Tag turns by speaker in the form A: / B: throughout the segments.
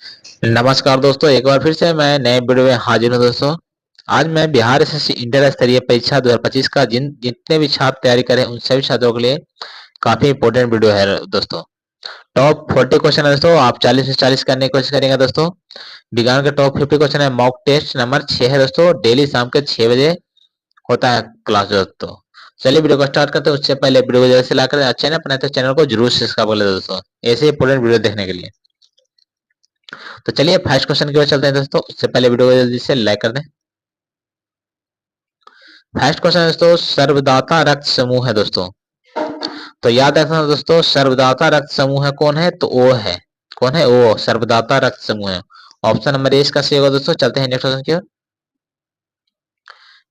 A: नमस्कार दोस्तों, एक बार फिर से मैं नए वीडियो में हाजिर हूँ दोस्तों। आज मैं बिहार एसएससी इंटर स्तरीय परीक्षा 2025 का जितने भी छात्र तैयारी करें उन सभी छात्रों के लिए काफी इंपॉर्टेंट वीडियो है दोस्तों। टॉप 40 क्वेश्चन है दोस्तों, आप 40 से 40 करने की कोशिश करेंगे दोस्तों। विज्ञान के टॉप 50 क्वेश्चन है। मॉक टेस्ट नंबर 6 है दोस्तों, डेली शाम के 6 बजे होता है क्लास दोस्तों। चलिए वीडियो को स्टार्ट करते हैं। उससे पहले वीडियो को जल्दी से लाइक करें, अच्छा ना अपने तो चैनल को जरूर सब्सक्राइब कर लें दोस्तों, ऐसे इंपॉर्टेंट वीडियो देखने के लिए। तो चलिए फर्स्ट क्वेश्चन की ओर चलते हैं दोस्तों। उससे पहले वीडियो को जल्दी से लाइक कर दें। फर्स्ट क्वेश्चन दोस्तों, सर्वदाता रक्त समूह है दोस्तों। तो याद रखना दोस्तों, सर्वदाता रक्त समूह है कौन है? तो ओ है। कौन है? ओ सर्वदाता रक्त समूह है। ऑप्शन नंबर ए इसका सही होगा दोस्तों। चलते हैं नेक्स्ट क्वेश्चन की ओर।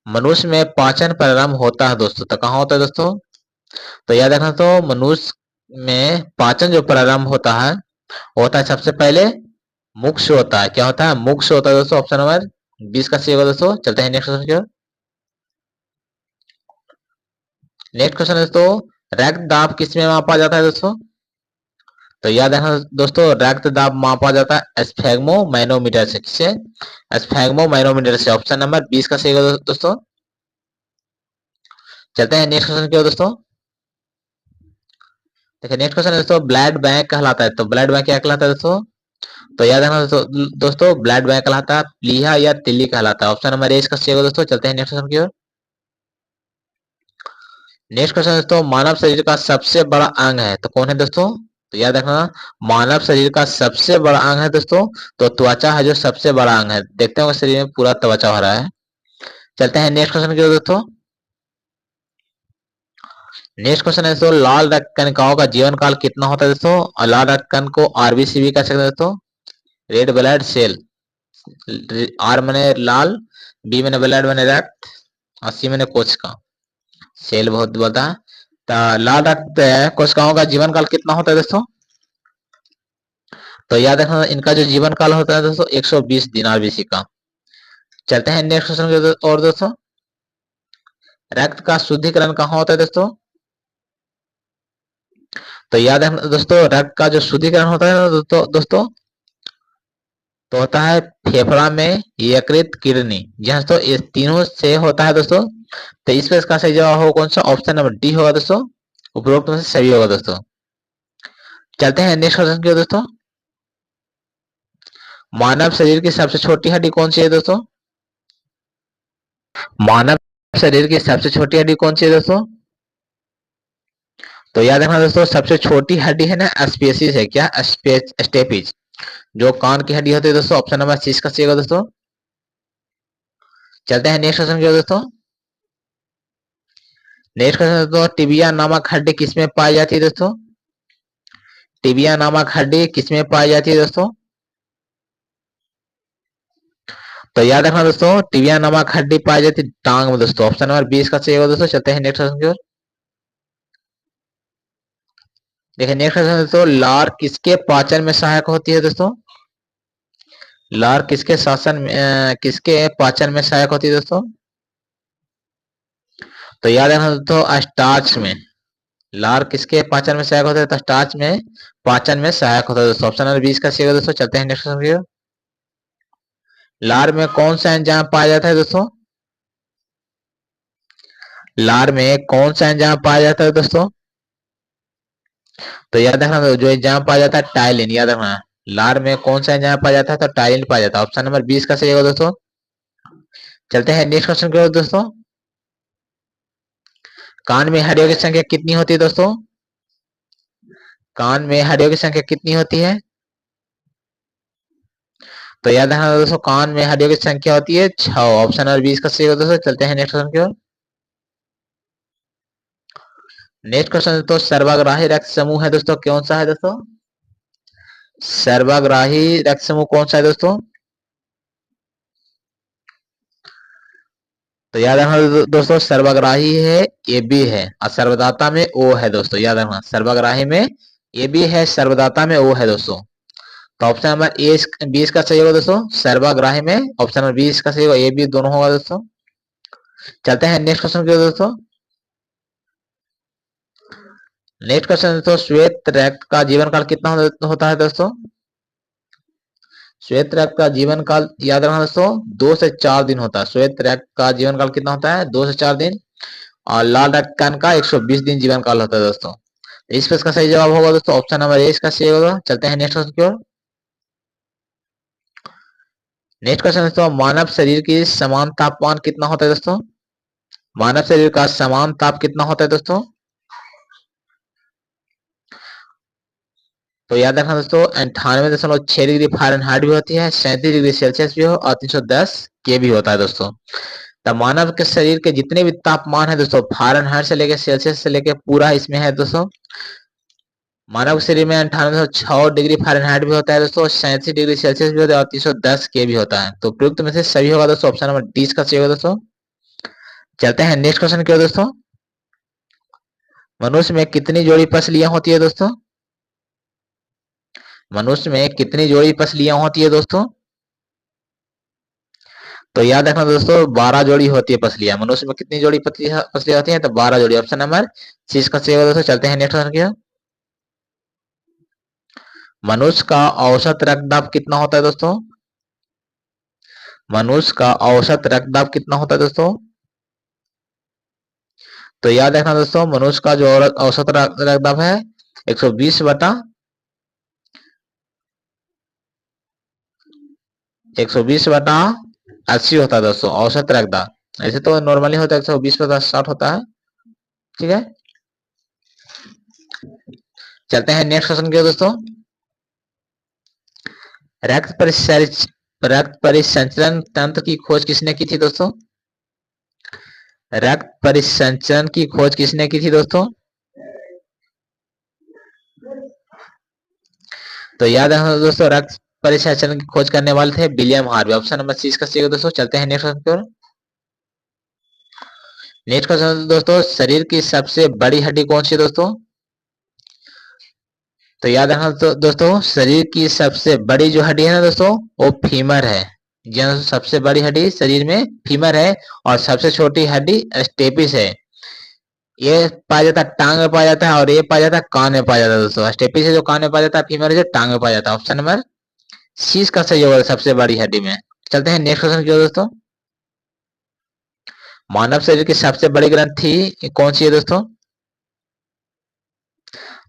A: मनुष्य में पाचन प्रारंभ होता है दोस्तों, तो कहाँ होता है दोस्तों? तो याद रखना तो मनुष्य में पाचन जो प्रारंभ होता है सबसे पहले मुख से होता है। क्या होता है? मुख से होता है दोस्तों। ऑप्शन नंबर 20 का सही होगा दोस्तों। चलते हैं नेक्स्ट क्वेश्चन की ओर। नेक्स्ट क्वेश्चन है दोस्तों, रक्त दाब किस में मापा जाता है दोस्तों? तो याद रखना दोस्तों, रक्त दाब मापा जाता है स्फेग्मो मैनोमीटर से। किससे? स्फेग्मो मैनोमीटर से। ऑप्शन नंबर 20 का सही होगा दोस्तों। चलते हैं नेक्स्ट क्वेश्चन की ओर दोस्तों। देखिए नेक्स्ट क्वेश्चन है दोस्तों, ब्लड बैंक कहलाता है। तो ब्लड बैंक क्या कहलाता है दोस्तों? तो याद रखना दोस्तों ब्लड बैंक कहलाता है प्लीहा या तिल्ली कहलाता है। ऑप्शन नंबर ए इसका सही होगा दोस्तों। चलते हैं नेक्स्ट क्वेश्चन की ओर। नेक्स्ट क्वेश्चन दोस्तों, मानव शरीर का सबसे बड़ा अंग है तो कौन है दोस्तों? तो याद रखना, मानव शरीर का सबसे बड़ा अंग है दोस्तों, तो त्वचा है जो सबसे बड़ा अंग है। देखते हैं शरीर में पूरा त्वचा हो रहा है। चलते हैं नेक्स्ट क्वेश्चन की ओर दोस्तों। नेक्स्ट क्वेश्चन है दोस्तों, लाल रक्त कणिकाओं का जीवन काल कितना होता है दोस्तों? और लाल रक्त कण को आरबीसी भी कह सकते हैं दोस्तों, रेड ब्लड सेल। आर मैंने लाल, बी मैंने ब्लड मैंने रक्त, और सी मैंने कोशिका। सेल बहुत बता। तो लाल रक्त कोशिकाओं का जीवन काल कितना होता है दोस्तों? तो याद रखना इनका जो जीवन काल होता है दोस्तों 120 दिन आरबीसी का। चलते हैं नेक्स्ट क्वेश्चन की और दोस्तों, रक्त का शुद्धिकरण कहाँ होता है दोस्तों? तो याद रखना दोस्तों, रक्त का जो शुद्धिकरण होता है ना दोस्तों तो होता है फेफड़ा में, यकृत, किडनी। यहाँ तो इस तीनों से होता है दोस्तों। तो इस पर इसका सही जवाब होगा कौन सा? ऑप्शन नंबर डी होगा दोस्तों। उपरोक्त में से सही होगा दोस्तों। चलते हैं नेक्स्ट क्वेश्चन की ओर दोस्तों। मानव शरीर की सबसे छोटी हड्डी कौन सी है दोस्तों? मानव शरीर की सबसे छोटी हड्डी कौन सी है दोस्तों? तो याद रखना दोस्तों, सबसे छोटी हड्डी है ना स्पेसिस है। क्या? स्टेपिज, जो कान की हड्डी होती है दोस्तों। ऑप्शन नंबर सी इसका सही होगा दोस्तों। चलते हैं नेक्स्ट क्वेश्चन की ओर दोस्तों। नेक्स्ट क्वेश्चन दोस्तों, टिबिया नामक हड्डी किसमें पाई जाती है दोस्तों? टिबिया नामक हड्डी किसमें पाई जाती है दोस्तों? तो याद रखना दोस्तों, टिबिया नामक हड्डी पाई जाती है टांग में दोस्तों। ऑप्शन नंबर 20 का सही होगा दोस्तों। चलते हैं नेक्स्ट क्वेश्चन की ओर। देखिए नेक्स्ट क्वेश्चन दोस्तों, लार किसके पाचन में सहायक होती है दोस्तों? लार किसके पाचन में सहायक होती है दोस्तों? तो याद रखना दोस्तों, स्टार्च में। लार किसके पाचन में सहायक होता है? तो स्टार्च में पाचन में सहायक होता है दोस्तों। ऑप्शन नंबर 20 का सही होगा दोस्तों। चलते हैं नेक्स्ट क्वेश्चन की ओर। लार में कौन सा एंजाइम पाया जाता है दोस्तों? लार में कौन सा एंजाइम पाया जाता है दोस्तों? तो याद रखना जो एंजाइम पाया जाता है टाइलिन। याद रखना, लार में कौन सा एंजाइम पाया जाता है? तो टाइलिन पाया जाता है। ऑप्शन नंबर 20 का सही होगा दोस्तों। चलते हैं नेक्स्ट क्वेश्चन की ओर दोस्तों। कान में हड्डियों की संख्या कितनी होती है दोस्तों? कान में हड्डियों की संख्या कितनी होती है? तो याद रखना दोस्तों, कान में हड्डियों की संख्या होती है 6। ऑप्शन नंबर 20 का सही होगा दोस्तों। चलते हैं नेक्स्ट क्वेश्चन की ओर। नेक्स्ट क्वेश्चन दोस्तों, सर्वाग्राही रक्त समूह है दोस्तों, कौन सा है दोस्तों? सर्वाग्राही रक्त समूह कौन सा है दोस्तों? तो याद रखना दोस्तों, सर्वाग्राही है ए बी है, और सर्वदाता में ओ है दोस्तों। याद रखना, सर्वाग्राही में ए बी है, सर्वदाता में ओ है दोस्तों। तो ऑप्शन नंबर ए 20 का सही होगा दोस्तों। सर्वाग्राही में ऑप्शन नंबर 20 का सही होगा, ए बी दोनों होगा दोस्तों। चलते हैं नेक्स्ट क्वेश्चन की ओर दोस्तों। नेक्स्ट क्वेश्चन दोस्तों, श्वेत रक्त का जीवन काल कितना होता है दोस्तों? श्वेत रक्त का जीवन काल याद रखना दोस्तों 2 से 4 दिन होता है। श्वेत रक्त का जीवन काल कितना होता है? 2 से 4 दिन। और लाल रक्त कण का 120 दिन जीवन काल होता है दोस्तों। इस पर इसका सही जवाब होगा दोस्तों ऑप्शन नंबर ए इसका सही होगा। चलते हैं नेक्स्ट क्वेश्चन की ओर। नेक्स्ट क्वेश्चन दोस्तों, मानव शरीर की समान तापमान कितना होता है दोस्तों? मानव शरीर का समान ताप कितना होता है दोस्तों? तो याद रखना दोस्तों 98.6 डिग्री फ़ारेनहाइट भी होती है, 37 डिग्री सेल्सियस भी हो और 310 के भी होता है दोस्तों। तो मानव के शरीर के जितने भी तापमान है दोस्तों फ़ारेनहाइट से लेकर सेल्सियस से लेकर पूरा इसमें है दोस्तों। मानव शरीर में 98.6 डिग्री फ़ारेनहाइट भी होता है दोस्तों, 37 डिग्री सेल्सियस भी होता है और 310 के भी होता है। तो प्रयुक्त में से सभी होगा दोस्तों ऑप्शन नंबर डी का सही होगा दोस्तों। चलते हैं नेक्स्ट क्वेश्चन की ओर दोस्तों। मनुष्य में कितनी जोड़ी पसलियां होती है दोस्तों? मनुष्य में कितनी जोड़ी पसलियां होती है दोस्तों? तो याद रखना दोस्तों 12 जोड़ी होती है पसलियां। मनुष्य में कितनी जोड़ी पसलियां होती है? तो 12 जोड़ी। ऑप्शन नंबर सी इसका सही होगा दोस्तों। चलते हैं नेक्स्ट क्वेश्चन की ओर। मनुष्य का औसत रक्तदाब कितना होता है दोस्तों? मनुष्य का औसत रक्तदाब कितना होता है दोस्तों? तो याद रखना दोस्तों मनुष्य का जो औसत रक्तदाब है 120 बटा 80 होता है दोस्तों औसत रक्तदाब। ऐसे तो नॉर्मली होता है 120/60 होता है। ठीक है, चलते हैं नेक्स्ट क्वेश्चन की ओर दोस्तों। रक्त परिसंचरण तंत्र की खोज किसने की थी दोस्तों? रक्त परिसंचरण की खोज किसने की थी दोस्तों? तो याद रखना दोस्तों रक्त परिसंचरण की खोज करने वाले थे William Harvey. Option number C इसका सही होगा दोस्तों। चलते हैं नेक्स्ट क्वेश्चन की ओर। नेक्स्ट क्वेश्चन दोस्तों, शरीर की सबसे बड़ी हड्डी कौन सी है दोस्तों? तो याद रखना दोस्तों शरीर की सबसे बड़ी जो हड्डी है ना दोस्तों वो फीमर है। जी हाँ, सबसे बड़ी हड्डी शरीर में फीमर है और सबसे छोटी हड्डी स्टेपिस है। ये पाया जाता है टांग में पाया जाता है और ये पाया जाता है कान में पाया जाता है दोस्तों। स्टेपिस है जो कान में पाया जाता है, फीमर है जो टांग में पाया जाता है। ऑप्शन नंबर सी का सही होगा सबसे बड़ी हड्डी में। चलते हैं नेक्स्ट क्वेश्चन की ओर दोस्तों। मानव शरीर की सबसे बड़ी ग्रंथि कौन सी है दोस्तों?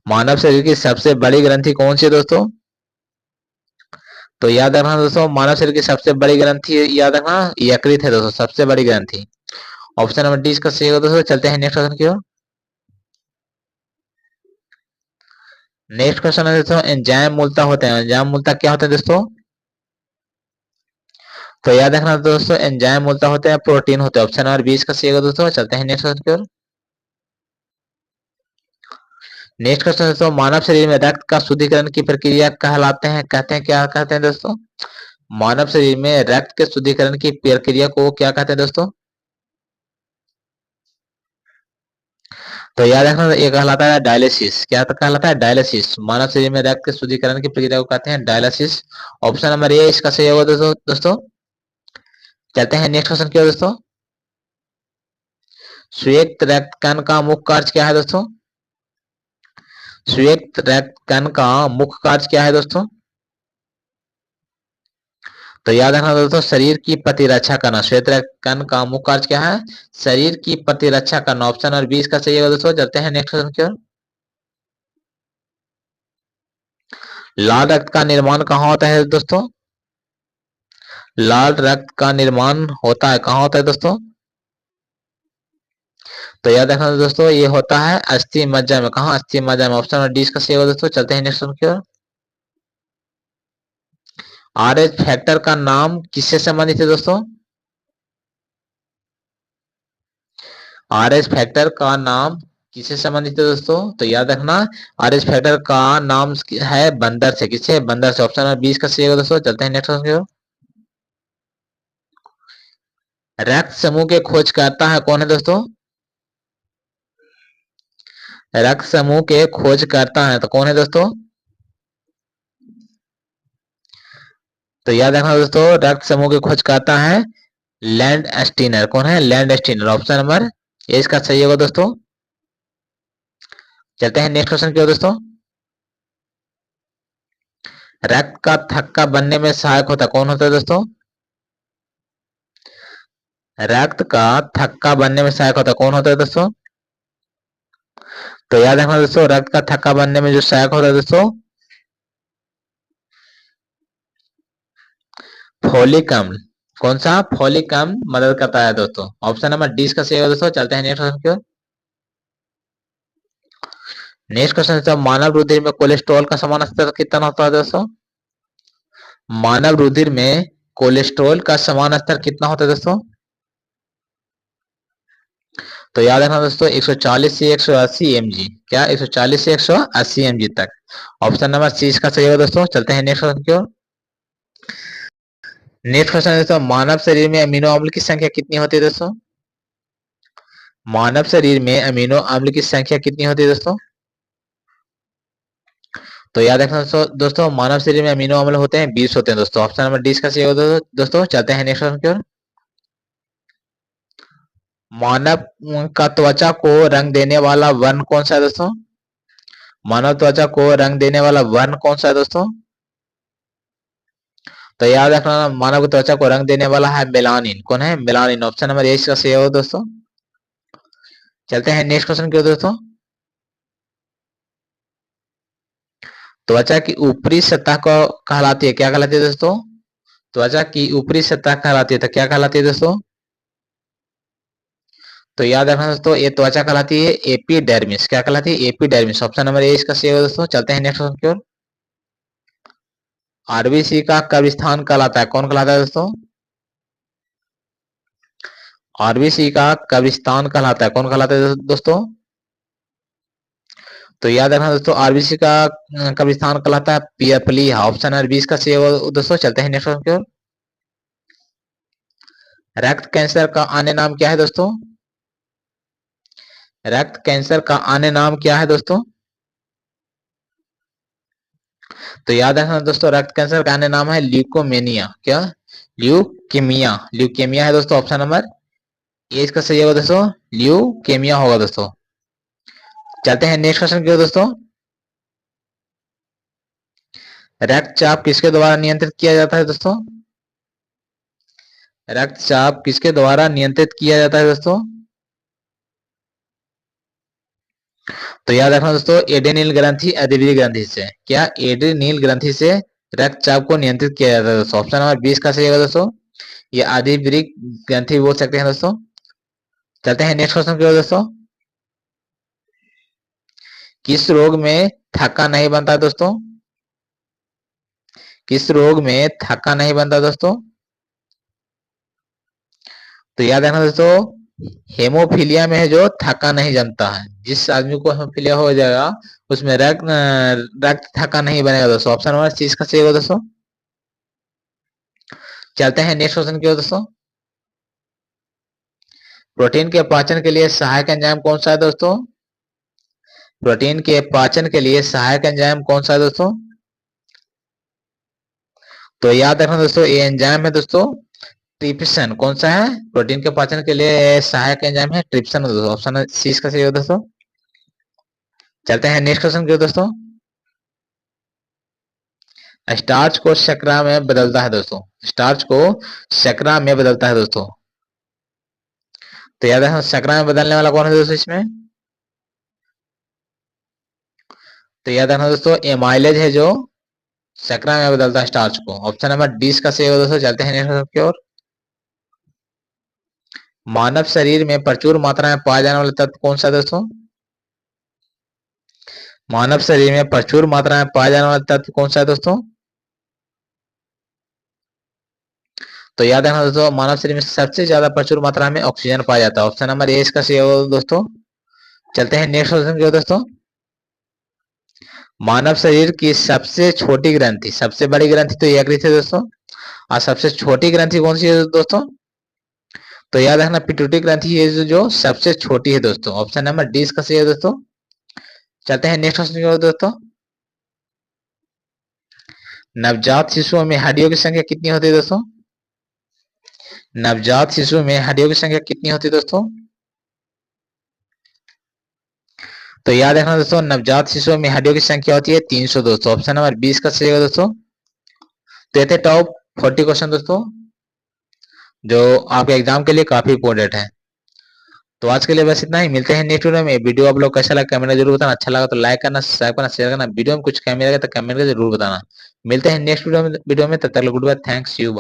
A: मानव शरीर की सबसे बड़ी ग्रंथि कौन सी है दोस्तों? तो याद रखना दोस्तों मानव शरीर की सबसे बड़ी ग्रंथि याद रखना यकृत है दोस्तों, सबसे बड़ी ग्रंथि। ऑप्शन नंबर डी इसका सही होगा दोस्तों। चलते हैं नेक्स्ट क्वेश्चन की ओर। नेक्स्ट क्वेश्चन है दोस्तों, एंजाइम मूलतः होते हैं। एंजाइम मूलतः क्या होते हैं दोस्तों? तो याद रखना दोस्तों एंजाइम मूलतः होते हैं प्रोटीन होते हैं। ऑप्शन नंबर 20 का सही होगा दोस्तों। चलते हैं नेक्स्ट क्वेश्चन की ओर। नेक्स्ट क्वेश्चन दोस्तों, मानव शरीर में रक्त का शुद्धिकरण की प्रक्रिया कहलाते हैं कहते हैं क्या कहते हैं दोस्तों? मानव शरीर में रक्त के शुद्धिकरण की प्रक्रिया को क्या कहते हैं दोस्तों? तो याद रखना ये कहलाता है डायलिसिस। क्या कहलाता है? डायलिसिस। मानव शरीर में रक्त के शुद्धिकरण की प्रक्रिया को कहते हैं डायलिसिस। ऑप्शन नंबर ए इसका सही होगा दोस्तों। चलते हैं नेक्स्ट क्वेश्चन की ओर दोस्तों। श्वेत रक्त कण का मुख्य कार्य क्या है दोस्तों? श्वेत रक्त कण का मुख्य कार्य क्या है दोस्तों? तो याद रखना दोस्तों शरीर की प्रतिरक्षा करना। श्वेत रक्त कण का मुख्य कार्य क्या है? शरीर की प्रतिरक्षा करना। ऑप्शन नंबर 20 का सही होगा दोस्तों। चलते हैं नेक्स्ट क्वेश्चन की ओर। लाल रक्त का निर्माण कहाँ होता है दोस्तों? लाल रक्त का निर्माण होता है कहाँ होता है दोस्तों? तो याद रखना दोस्तों ये होता है अस्थि मज्जा में। कहाँ? अस्थि मज्जा में। ऑप्शन नंबर डी इसका सही होगा दोस्तों। चलते हैं नेक्स्ट की ओर। आरएच फैक्टर का नाम किससे संबंधित है दोस्तों? आरएच फैक्टर का नाम किससे संबंधित है दोस्तों? तो याद रखना आरएच फैक्टर का नाम है बंदर से। किससे? बंदर से। ऑप्शन नंबर 20 का सही होगा दोस्तों। चलते हैं नेक्स्ट की ओर। रक्त समूह के खोज करता है कौन है दोस्तों? रक्त समूह के खोज करता है तो कौन है दोस्तों? तो याद रखना दोस्तों रक्त समूह की खोज करता है लैंड स्टीनर। कौन है? Land Steiner. Option number A इसका सही होगा दोस्तों। चलते हैं नेक्स्ट क्वेश्चन की ओर दोस्तों। रक्त का थक्का बनने में सहायक होता कौन होता है दोस्तों? रक्त का थक्का बनने में सहायक होता कौन होता है दोस्तों? तो याद रखना दोस्तों, रक्त का थक्का बनने में जो सहायक होता है दोस्तों, फोलिक अम्ल। कौन सा? फोलिक अम्ल मदद करता है दोस्तों। ऑप्शन नंबर डी इसका सही है दोस्तों। चलते हैं नेक्स्ट क्वेश्चन की ओर। नेक्स्ट क्वेश्चन है, मानव रुधिर में कोलेस्ट्रॉल का समान स्तर कितना होता है दोस्तों? मानव रुधिर में कोलेस्ट्रॉल का समान स्तर कितना होता है दोस्तों? तो याद रखना दोस्तों, 140 से 180 mg। क्या? 140 से 180 mg तक। ऑप्शन नंबर सी इसका सही होगा दोस्तों। चलते हैं नेक्स्ट क्वेश्चन की ओर। नेक्स्ट क्वेश्चन है दोस्तों, मानव शरीर में अमीनो अम्ल की संख्या कितनी होती है दोस्तों? मानव शरीर में अमीनो अम्ल की संख्या कितनी होती है दोस्तों? तो याद रखना दोस्तों, मानव शरीर में अमीनो अम्ल होते हैं 20 होते हैं दोस्तों। ऑप्शन नंबर डी इसका सही होगा दोस्तों। चलते हैं नेक्स्ट क्वेश्चन की ओर। मानव का त्वचा को रंग देने वाला वर्ण कौन सा है दोस्तों? मानव त्वचा को रंग देने वाला वर्ण कौन सा है दोस्तों? तो याद रखना, मानव की त्वचा को रंग देने वाला है मेलानिन। कौन है? मेलानिन। ऑप्शन नंबर ए इसका सही होगा दोस्तों। चलते हैं नेक्स्ट क्वेश्चन की ओर दोस्तों। त्वचा की ऊपरी सतह को कहलाती है, क्या कहलाती है दोस्तों? त्वचा की ऊपरी सतह कहलाती है, तो क्या कहलाती है दोस्तों? तो याद रखना दोस्तों, ये त्वचा कहलाती है एपिडर्मिस। क्या कहलाती है? एपिडर्मिस। ऑप्शन नंबर ए इसका सही होगा दोस्तों। चलते हैं नेक्स्ट क्वेश्चन की ओर। आरबीसी का कब्रिस्तान कहलाता है, कौन कहलाता है दोस्तों? आरबीसी का कब्रिस्तान कहलाता है, कौन कहलाता है दोस्तों? तो याद रखना दोस्तों, आरबीसी का कब्रिस्तान कहलाता है पियपलिया। ऑप्शन नंबर 20 का सही होगा दोस्तों। चलते हैं नेक्स्ट क्वेश्चन की ओर। रक्त कैंसर का अन्य नाम क्या है दोस्तों? रक्त कैंसर का अन्य नाम क्या है दोस्तों? तो याद रखना दोस्तों, रक्त कैंसर का अन्य नाम है ल्यूकोमेनिया। क्या? ल्यूकेमिया। ल्यूकेमिया है दोस्तों। ऑप्शन नंबर ए इसका सही होगा दोस्तों। ल्यूकेमिया होगा दोस्तों। चलते हैं नेक्स्ट क्वेश्चन की ओर दोस्तों। रक्तचाप किसके द्वारा नियंत्रित किया जाता है दोस्तों? रक्तचाप किसके द्वारा नियंत्रित किया जाता है दोस्तों? तो याद रखना दोस्तों, एड्रेनल ग्रंथि अधिवृक्क ग्रंथि से। क्या? एड्रेनल ग्रंथि से रक्तचाप को नियंत्रित किया जाता है दोस्तों। ऑप्शन नंबर 20 का सही होगा दोस्तों। ये अधिवृक्क ग्रंथि बोल सकते हैं दोस्तों। चलते हैं नेक्स्ट क्वेश्चन की ओर दोस्तों। किस रोग में थक्का नहीं बनता दोस्तों? किस रोग में थक्का नहीं बनता दोस्तों? तो याद रखना दोस्तों, हेमोफीलिया में है जो थक्का नहीं जमता है। जिस आदमी को हेमोफीलिया हो जाएगा उसमें रक्त थक्का नहीं बनेगा दोस्तों। ऑप्शन नंबर सी इसका सही होगा दोस्तों। चलते हैं नेक्स्ट क्वेश्चन की ओर दोस्तों। प्रोटीन के पाचन के लिए सहायक एंजाइम कौन सा है दोस्तों? प्रोटीन के पाचन के लिए सहायक एंजाइम कौन सा है दोस्तों? तो याद रखना दोस्तों, ये एंजाइम है दोस्तों ट्रिप्सिन। कौन सा है? प्रोटीन के पाचन के लिए सहायक एंजाइम है ट्रिप्सिन दोस्तों। ऑप्शन सी इसका सही होगा दोस्तों। चलते हैं नेक्स्ट क्वेश्चन की ओर दोस्तों। स्टार्च को शर्करा में बदलता है दोस्तों। स्टार्च को शर्करा में बदलता है दोस्तों। तो याद रखना, शर्करा में बदलने वाला कौन है दोस्तों इसमें? तो याद रखना दोस्तों, एमाइलेज है जो शर्करा में बदलता है स्टार्च को। ऑप्शन नंबर 20 का सही होगा दोस्तों। चलते हैं नेक्स्ट क्वेश्चन की ओर। मानव शरीर में प्रचुर मात्रा में पाया जाने वाला तत्व कौन सा है दोस्तों? मानव शरीर में प्रचुर मात्रा में पाया जाने वाला तत्व कौन सा है दोस्तों? तो याद रखना दोस्तों, मानव शरीर में सबसे ज्यादा प्रचुर मात्रा में ऑक्सीजन पाया जाता है। ऑप्शन नंबर ए इसका सही होगा दोस्तों। चलते हैं नेक्स्ट क्वेश्चन की ओर दोस्तों। मानव शरीर की सबसे छोटी ग्रंथि, सबसे बड़ी ग्रंथि तो यकृत है दोस्तों, और सबसे छोटी ग्रंथि कौन सी है दोस्तों? तो याद रखना, पिट्यूटरी ग्रंथि है जो सबसे छोटी है दोस्तों। ऑप्शन नंबर डी इसका सही है दोस्तों। चलते हैं नेक्स्ट क्वेश्चन की ओर दोस्तों। नवजात शिशुओं में हड्डियों की संख्या कितनी होती है दोस्तों? नवजात शिशु में हड्डियों की संख्या कितनी होती है दोस्तों? तो याद रखना दोस्तों, नवजात शिशुओं में हड्डियों की संख्या होती है 300 दोस्तों। ऑप्शन नंबर 20 का सही होगा दोस्तों। तो ये थे टॉप 40 क्वेश्चन दोस्तों, जो आपके एग्जाम के लिए काफी इंपॉर्टेंट है। तो आज के लिए बस इतना ही, मिलते हैं नेक्स्ट वीडियो में। वीडियो आप लोग कैसा लगा कमेंट जरूर बताना, अच्छा लगा तो लाइक करना, सब्सक्राइब करना, शेयर करना। वीडियो में कुछ कमी लगे तो कमेंट करके जरूर बताना। मिलते हैं नेक्स्ट वीडियो में, तब तक गुड बाय, थैंक्स यू।